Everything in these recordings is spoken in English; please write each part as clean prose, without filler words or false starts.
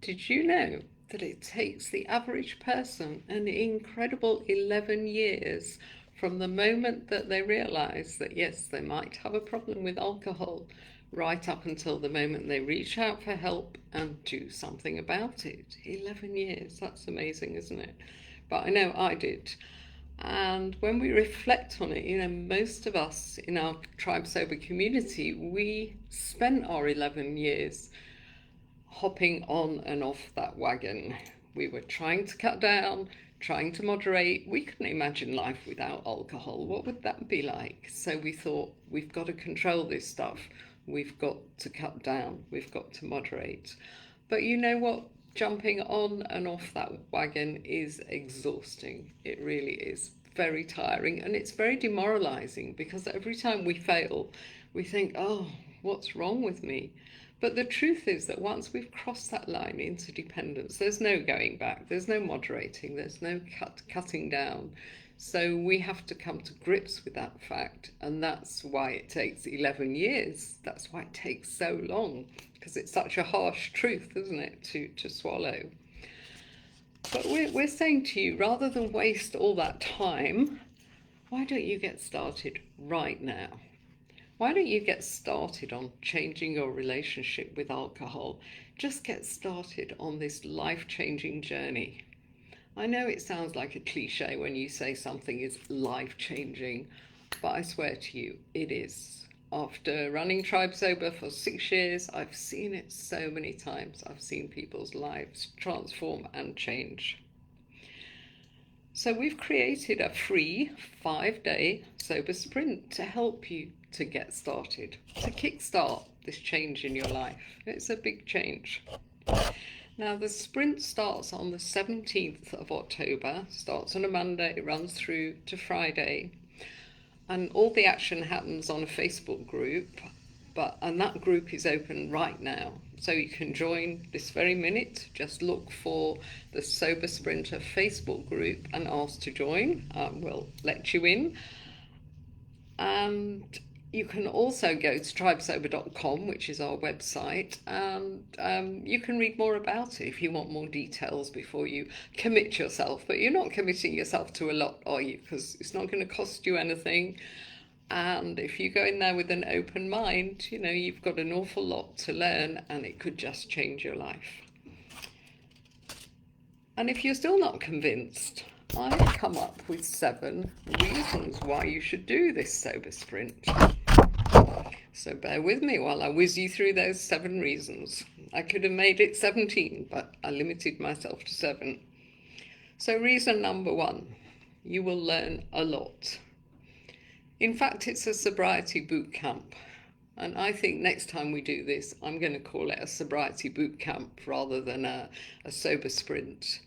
Did you know that it takes the average person an incredible 11 years from the moment that they realise that, yes, they might have a problem with alcohol, right up until the moment they reach out for help and do something about it? 11 years, that's amazing, isn't it? But I know I did. And when we reflect on it, most of us in our Tribe Sober community, we spent our 11 years hopping on and off that wagon. We were trying to cut down, trying to moderate. We couldn't imagine life without alcohol. What would that be like? So we thought, we've got to control this stuff. We've got to cut down. We've got to moderate. But you know what? Jumping on and off that wagon is exhausting. It really is. Very tiring, and it's very demoralizing because every time we fail, we think, oh, what's wrong with me? But the truth is that once we've crossed that line into dependence, there's no going back, there's no moderating, there's no cutting down. So we have to come to grips with that fact, and that's why it takes 11 years. That's why it takes so long, because it's such a harsh truth, isn't it, to swallow. But we're saying to you, rather than waste all that time, why don't you get started right now? Why don't you get started on changing your relationship with alcohol? Just get started on this life-changing journey. I know it sounds like a cliche when you say something is life-changing, but I swear to you, it is. After running Tribe Sober for 6 years, I've seen it so many times. I've seen people's lives transform and change. So we've created a free 5-day sober sprint to help you to get started, to kickstart this change in your life. It's a big change. Now the sprint starts on the 17th of October, starts on a Monday, runs through to Friday, and all the action happens on a Facebook group, and that group is open right now. So you can join this very minute. Just look for the Sober Sprinter Facebook group and ask to join. We'll let you in. And you can also go to tribesober.com, which is our website, and you can read more about it if you want more details before you commit yourself. But you're not committing yourself to a lot, are you? Because it's not going to cost you anything. And if you go in there with an open mind, you've got an awful lot to learn, and it could just change your life. And if you're still not convinced, I've come up with 7 reasons why you should do this sober sprint. So bear with me while I whiz you through those 7 reasons. I could have made it 17, but I limited myself to 7. So reason number 1, you will learn a lot. In fact, it's a sobriety boot camp. And I think next time we do this, I'm going to call it a sobriety boot camp rather than a sober sprint.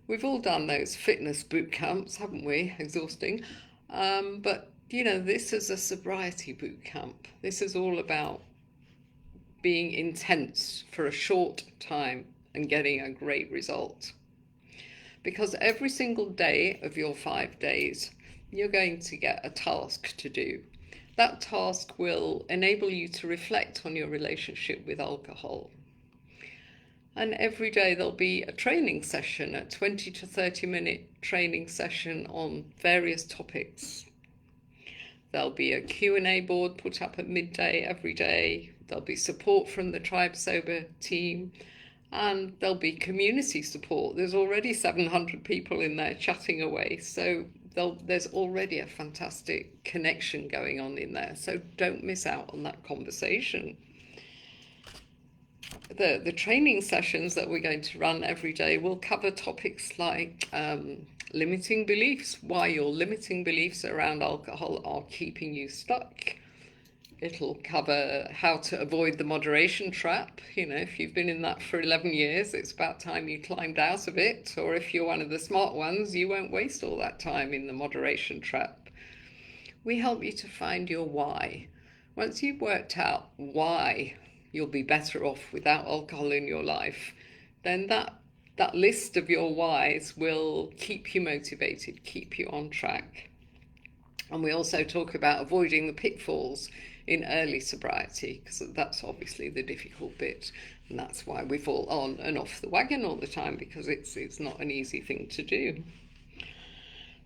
We've all done those fitness boot camps, haven't we? Exhausting. But, this is a sobriety boot camp. This is all about being intense for a short time and getting a great result. Because every single day of your 5 days, you're going to get a task to do. That task will enable you to reflect on your relationship with alcohol. And every day there'll be a training session, a 20 to 30 minute training session on various topics. There'll be a Q&A board put up at midday every day. There'll be support from the Tribe Sober team, and there'll be community support. There's already 700 people in there chatting away, so there's already a fantastic connection going on in there. So don't miss out on that conversation. The training sessions that we're going to run every day will cover topics like limiting beliefs, why your limiting beliefs around alcohol are keeping you stuck. It'll cover how to avoid the moderation trap. If you've been in that for 11 years, it's about time you climbed out of it. Or if you're one of the smart ones, you won't waste all that time in the moderation trap. We help you to find your why. Once you've worked out why you'll be better off without alcohol in your life, then that list of your whys will keep you motivated, keep you on track. And we also talk about avoiding the pitfalls in early sobriety, because that's obviously the difficult bit. And that's why we fall on and off the wagon all the time, because it's not an easy thing to do.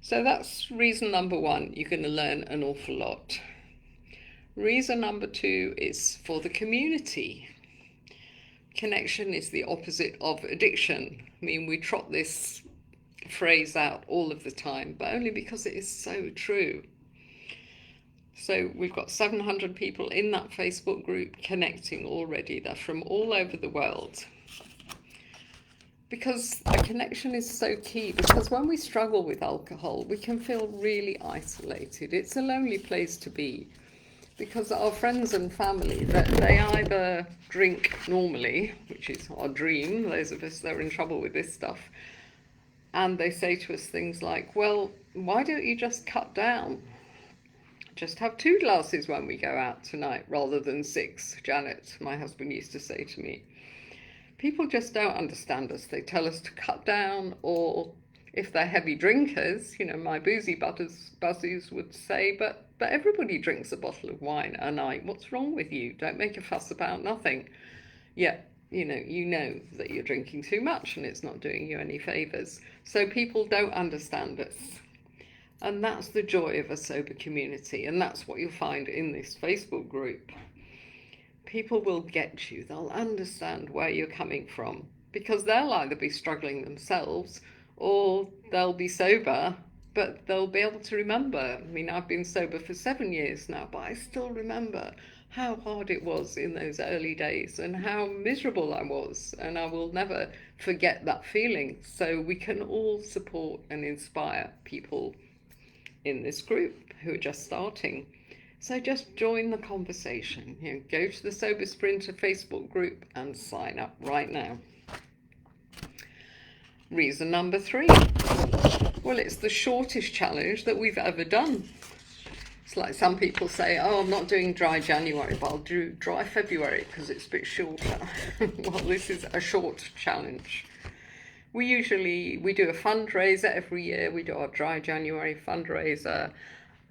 So that's reason number one. You're going to learn an awful lot. Reason number two is for the community. Connection is the opposite of addiction. I mean, we trot this phrase out all of the time, but only because it is so true. So we've got 700 people in that Facebook group connecting already. They're from all over the world. Because a connection is so key, because when we struggle with alcohol, we can feel really isolated. It's a lonely place to be, because our friends and family, they either drink normally, which is our dream, those of us that are in trouble with this stuff, and they say to us things like, well, why don't you just cut down? Just have 2 glasses when we go out tonight rather than 6, Janet, my husband, used to say to me. People just don't understand us. They tell us to cut down, or if they're heavy drinkers, you know, my boozy buzzies would say, but everybody drinks a bottle of wine a night. What's wrong with you? Don't make a fuss about nothing. Yet, you know that you're drinking too much and it's not doing you any favours. So people don't understand us. And that's the joy of a sober community. And that's what you'll find in this Facebook group. People will get you. They'll understand where you're coming from, because they'll either be struggling themselves or they'll be sober, but they'll be able to remember. I mean, I've been sober for 7 years now, but I still remember how hard it was in those early days and how miserable I was. And I will never forget that feeling. So we can all support and inspire people in this group who are just starting. So just join the conversation. Go to the Sober Sprinter Facebook group and sign up right now. Reason number 3. Well, it's the shortest challenge that we've ever done. It's like some people say, oh, I'm not doing dry January, but I'll do dry February because it's a bit shorter. Well, this is a short challenge. We do a fundraiser every year. We do our dry January fundraiser,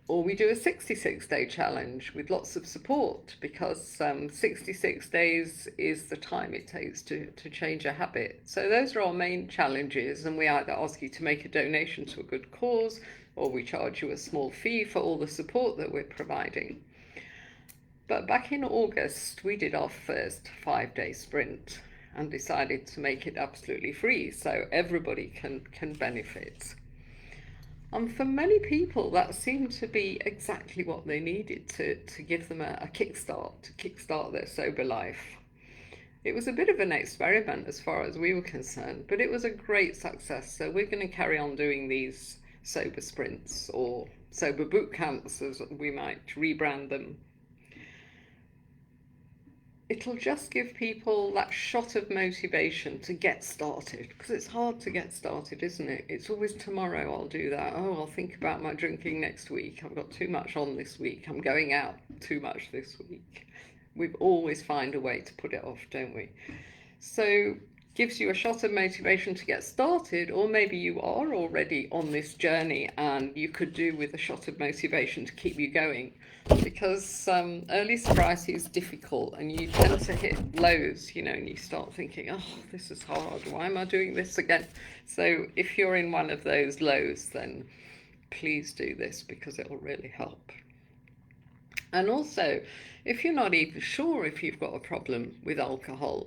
or we do a 66-day challenge with lots of support, because 66 days is the time it takes to change a habit. So those are our main challenges, and we either ask you to make a donation to a good cause, or we charge you a small fee for all the support that we're providing. But back in August, we did our first 5-day sprint and decided to make it absolutely free so everybody can benefit. And for many people, that seemed to be exactly what they needed to give them a kickstart, to kickstart their sober life. It was a bit of an experiment as far as we were concerned, but it was a great success. So we're going to carry on doing these sober sprints, or sober boot camps, as we might rebrand them. It'll just give people that shot of motivation to get started, because it's hard to get started, isn't it? It's always tomorrow I'll do that. Oh, I'll think about my drinking next week. I've got too much on this week. I'm going out too much this week. We always find a way to put it off, don't we? So gives you a shot of motivation to get started, or maybe you are already on this journey and you could do with a shot of motivation to keep you going, because early sobriety is difficult and you tend to hit lows, and you start thinking, oh, this is hard, why am I doing this again? So if you're in one of those lows, then please do this, because it will really help. And also, if you're not even sure if you've got a problem with alcohol,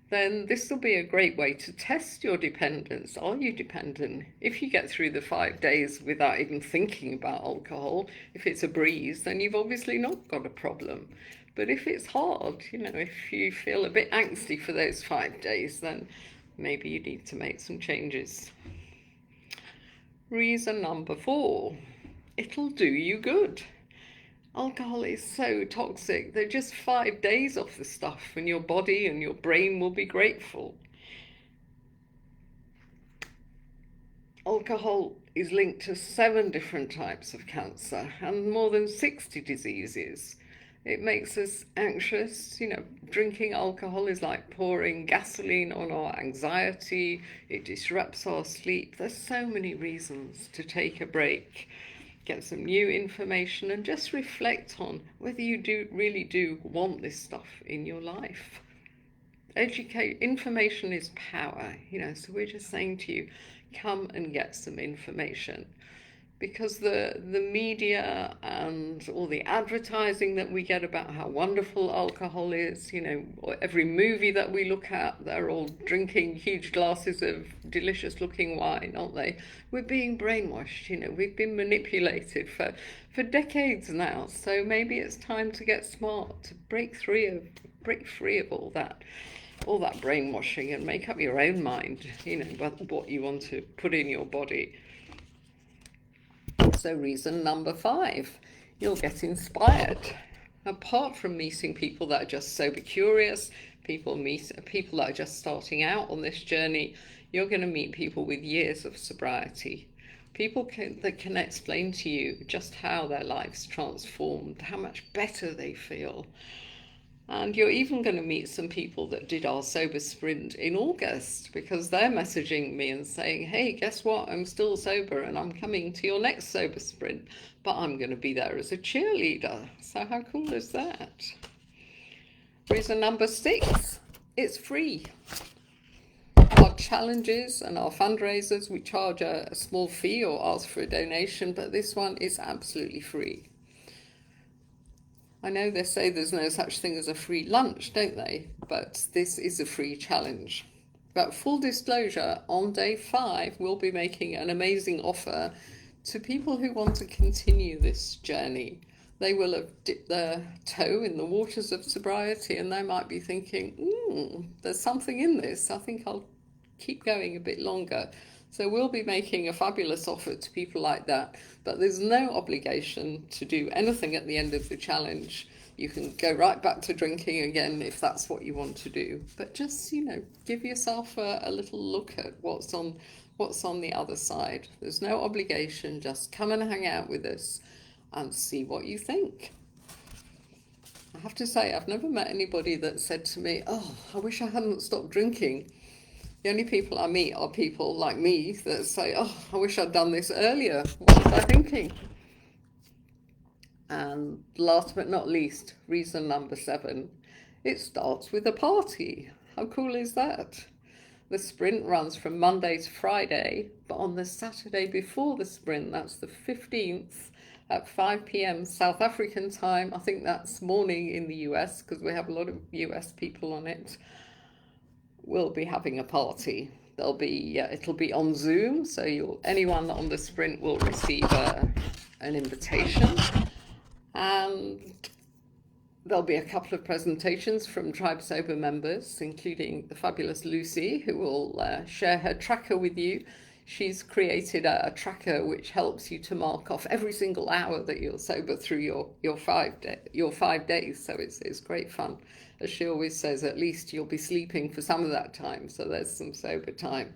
then this will be a great way to test your dependence. Are you dependent? If you get through the 5 days without even thinking about alcohol, if it's a breeze, then you've obviously not got a problem. But if it's hard, if you feel a bit angsty for those 5 days, then maybe you need to make some changes. Reason number 4, it'll do you good. Alcohol is so toxic. They're just 5 days off the stuff and your body and your brain will be grateful. Alcohol is linked to 7 different types of cancer and more than 60 diseases. It makes us anxious. Drinking alcohol is like pouring gasoline on our anxiety. It disrupts our sleep. There's so many reasons to take a break, get some new information, and just reflect on whether you really do want this stuff in your life. Educate, information is power, so we're just saying to you, come and get some information. Because the media and all the advertising that we get about how wonderful alcohol is, every movie that we look at, they're all drinking huge glasses of delicious looking wine, aren't they? We're being brainwashed, we've been manipulated for decades now. So maybe it's time to get smart, to break free of all that brainwashing and make up your own mind, what you want to put in your body. So reason number 5, you'll get inspired. Apart from meeting people that are just sober curious, people that are just starting out on this journey, you're going to meet people with years of sobriety. People that can explain to you just how their lives transformed, how much better they feel. And you're even going to meet some people that did our sober sprint in August, because they're messaging me and saying, hey, guess what? I'm still sober and I'm coming to your next sober sprint, but I'm going to be there as a cheerleader. So how cool is that? Reason number 6, it's free. Our challenges and our fundraisers, we charge a small fee or ask for a donation, but this one is absolutely free. I know they say there's no such thing as a free lunch, don't they? But this is a free challenge. But full disclosure, on day 5, we'll be making an amazing offer to people who want to continue this journey. They will have dipped their toe in the waters of sobriety and they might be thinking, there's something in this. I think I'll keep going a bit longer. So we'll be making a fabulous offer to people like that, but there's no obligation to do anything at the end of the challenge. You can go right back to drinking again if that's what you want to do. But just, give yourself a little look at what's on the other side. There's no obligation, just come and hang out with us and see what you think. I have to say, I've never met anybody that said to me, oh, I wish I hadn't stopped drinking. The only people I meet are people like me that say, oh, I wish I'd done this earlier. What was I thinking? And last but not least, reason number 7, it starts with a party. How cool is that? The sprint runs from Monday to Friday, but on the Saturday before the sprint, that's the 15th, at 5 p.m. South African time. I think that's morning in the US because we have a lot of US people on it. We'll be having a party. It'll be on Zoom, so anyone on the sprint will receive an invitation, and there'll be a couple of presentations from Tribe Sober members, including the fabulous Lucy, who will share her tracker with you. She's created a tracker which helps you to mark off every single hour that you're sober through your 5 days. So it's great fun. As she always says, at least you'll be sleeping for some of that time, so there's some sober time.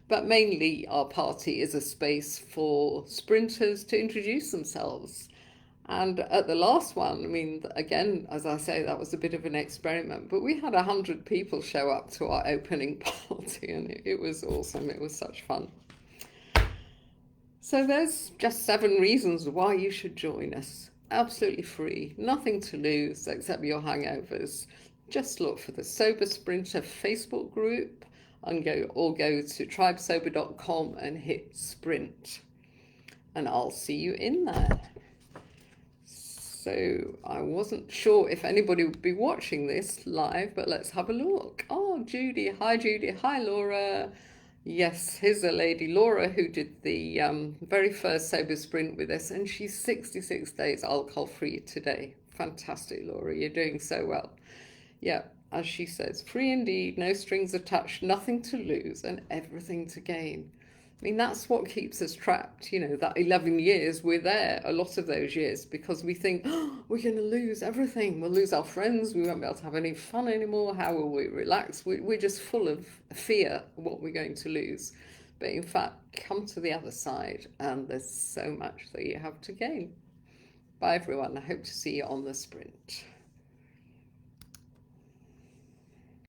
But mainly our party is a space for sprinters to introduce themselves. And at the last one, again, as I say, that was a bit of an experiment, but we had 100 people show up to our opening party, and it was awesome. It was such fun. So there's just 7 reasons why you should join us. Absolutely free, nothing to lose except your hangovers. Just look for the Sober Sprinter Facebook group and go to tribesober.com and hit sprint. And I'll see you in there. So I wasn't sure if anybody would be watching this live, but let's have a look. Oh, Judy. Hi, Judy. Hi, Laura. Yes, here's a lady, Laura, who did the very first sober sprint with us, and she's 66 days alcohol-free today. Fantastic, Laura. You're doing so well. Yeah, as she says, free indeed, no strings attached, nothing to lose, and everything to gain. That's what keeps us trapped, that 11 years, we're there a lot of those years because we think, oh, we're going to lose everything. We'll lose our friends. We won't be able to have any fun anymore. How will we relax? We're just full of fear of what we're going to lose. But in fact, come to the other side and there's so much that you have to gain. Bye, everyone. I hope to see you on the sprint.